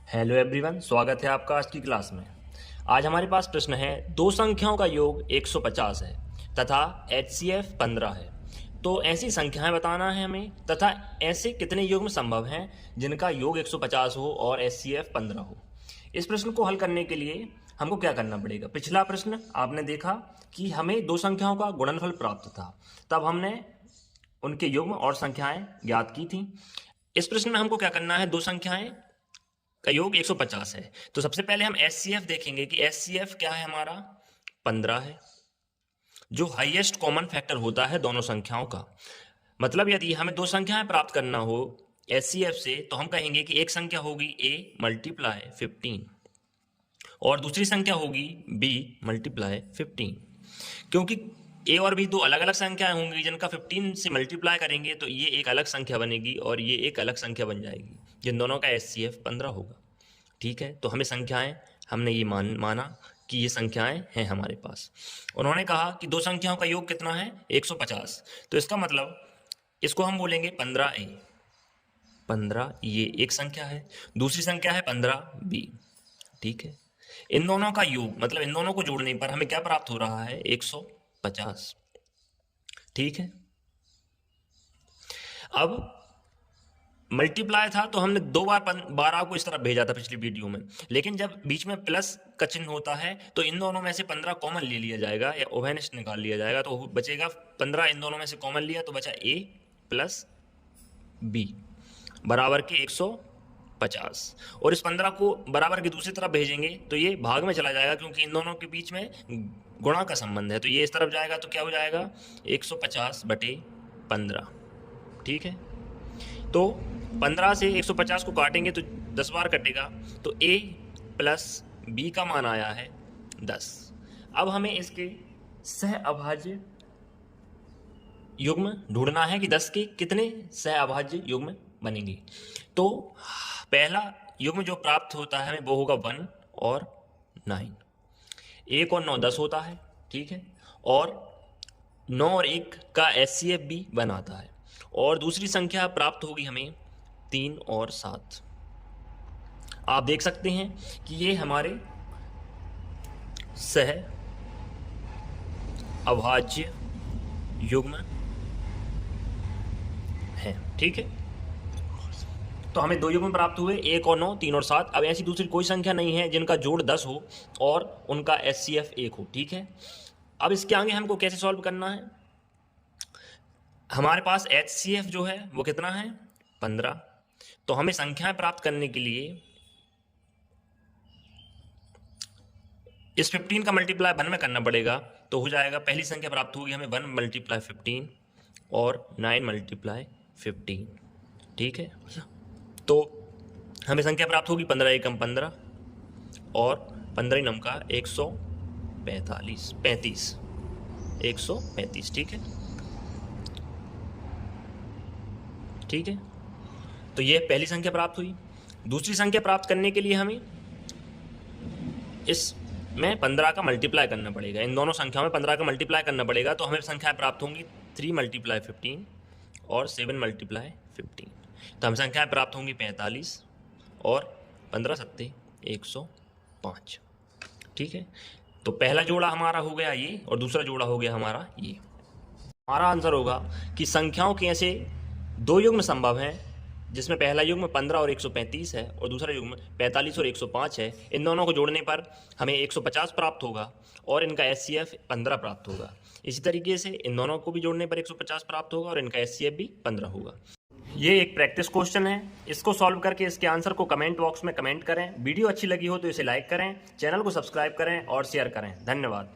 Hello everyone, स्वागत है आपका आज की क्लास में। आज हमारे पास प्रश्न है, दो संख्याओं का योग 150 है तथा HCF 15 है। तो ऐसी संख्याएं बताना है हमें तथा ऐसे कितने युग्म संभव हैं जिनका योग 150 हो और HCF 15 हो। इस प्रश्न को हल करने के लिए हमको क्या करना पड़ेगा? पिछला प्रश्न आपने देखा कि हमें दो संख्याओं का गुणनफल प्राप्त था, तब हमने उनके युग्म और संख्याएं ज्ञात की थी। इस प्रश्न में हमको क्या करना है? दो संख्याएं का योग 150 है। तो सबसे पहले हम HCF देखेंगे कि HCF क्या है हमारा? 15 है, जो हाईएस्ट कॉमन फैक्टर होता है दोनों संख्याओं का। मतलब यदि हमें दो संख्याएं प्राप्त करना हो HCF से, तो हम कहेंगे कि एक संख्या होगी A मल्टीप्लाई 15 और दूसरी संख्या होगी B मल्टीप्लाई 15। क्योंकि A और B दो अलग अलग संख्याएं होंगी जिनका 15 से मल्टीप्लाई करेंगे तो ये एक अलग संख्या बनेगी और ये एक अलग संख्या बन जाएगी, जिन दोनों का HCF 15 होगा। ठीक है, तो हमें संख्याएं, हमने ये माना कि ये संख्याएं हैं हमारे पास। उन्होंने कहा कि दो संख्याओं का योग कितना है? 150। तो इसका मतलब इसको हम बोलेंगे 15A। 15 ये एक संख्या है, दूसरी संख्या है 15B। ठीक है, इन दोनों का योग मतलब इन दोनों को जोड़ने पर हमें क्या प्राप्त हो रहा है? 150। ठीक है, अब मल्टीप्लाई था तो हमने दो बार 12 को इस तरफ भेजा था पिछली वीडियो में, लेकिन जब बीच में प्लस का चिन्ह होता है तो इन दोनों में से 15 कॉमन ले लिया जाएगा या ओवेनिस्ट निकाल लिया जाएगा, तो बचेगा 15। इन दोनों में से कॉमन लिया तो बचा A प्लस B बराबर के 150। और इस 15 को बराबर की दूसरी तरफ भेजेंगे तो ये भाग में चला जाएगा, क्योंकि इन दोनों के बीच में गुणा का संबंध है। तो ये इस तरफ जाएगा तो क्या हो जाएगा? 150/15। ठीक है, तो 15 से 150 को काटेंगे तो 10 बार कटेगा, तो A प्लस B का मान आया है 10। अब हमें इसके सह अभाज्य युग्म ढूंढना है कि 10 के कितने सह अभाज्य युग्म बनेंगे। तो पहला युग्म जो प्राप्त होता है हमें वो होगा 1 और 9। 1 और 9 10 होता है। ठीक है, और 9 और 1 का HCF भी 1 आता है। और दूसरी संख्या प्राप्त होगी हमें 3 और 7। आप देख सकते हैं कि ये हमारे सह अभाज्य युग्म है। ठीक है, तो हमें दो युग्म प्राप्त हुए, 1 और 9, 3 और 7। अब ऐसी दूसरी कोई संख्या नहीं है जिनका जोड़ 10 हो और उनका HCF 1 हो। ठीक है, अब इसके आगे हमको कैसे सॉल्व करना है? हमारे पास HCF जो है वो कितना है? 15। तो हमें संख्याएं प्राप्त करने के लिए इस 15 का मल्टीप्लाई 1 में करना पड़ेगा। तो हो जाएगा, पहली संख्या प्राप्त होगी हमें 1 मल्टीप्लाई 15 और 9 मल्टीप्लाई 15। ठीक है, तो हमें संख्या प्राप्त होगी 15 एकम 15 और 15 नम का 135। 135। ठीक है, ठीक है, तो ये पहली संख्या प्राप्त हुई। दूसरी संख्या प्राप्त करने के लिए हमें इसमें 15 का मल्टीप्लाई करना पड़ेगा। इन दोनों संख्याओं में 15 का मल्टीप्लाई करना पड़ेगा, तो हमें संख्याएं प्राप्त होंगी 3 मल्टीप्लाई 15 और 7 मल्टीप्लाई 15। तो हमें संख्याएं प्राप्त होंगी 45 और 15 सत्ते 105। ठीक है, तो पहला जोड़ा हमारा हो गया ये और दूसरा जोड़ा हो गया हमारा ये। हमारा आंसर होगा कि संख्याओं के ऐसे दो युग्म संभव हैं जिसमें पहला युग्म 15 और 135 है और दूसरा युग्म 45 और 105 है। इन दोनों को जोड़ने पर हमें 150 प्राप्त होगा और इनका HCF 15 प्राप्त होगा। इसी तरीके से इन दोनों को भी जोड़ने पर 150 प्राप्त होगा और इनका HCF भी 15 होगा। ये एक प्रैक्टिस क्वेश्चन है, इसको सॉल्व करके इसके आंसर को कमेंट बॉक्स में कमेंट करें। वीडियो अच्छी लगी हो तो इसे लाइक करें, चैनल को सब्सक्राइब करें और शेयर करें। धन्यवाद।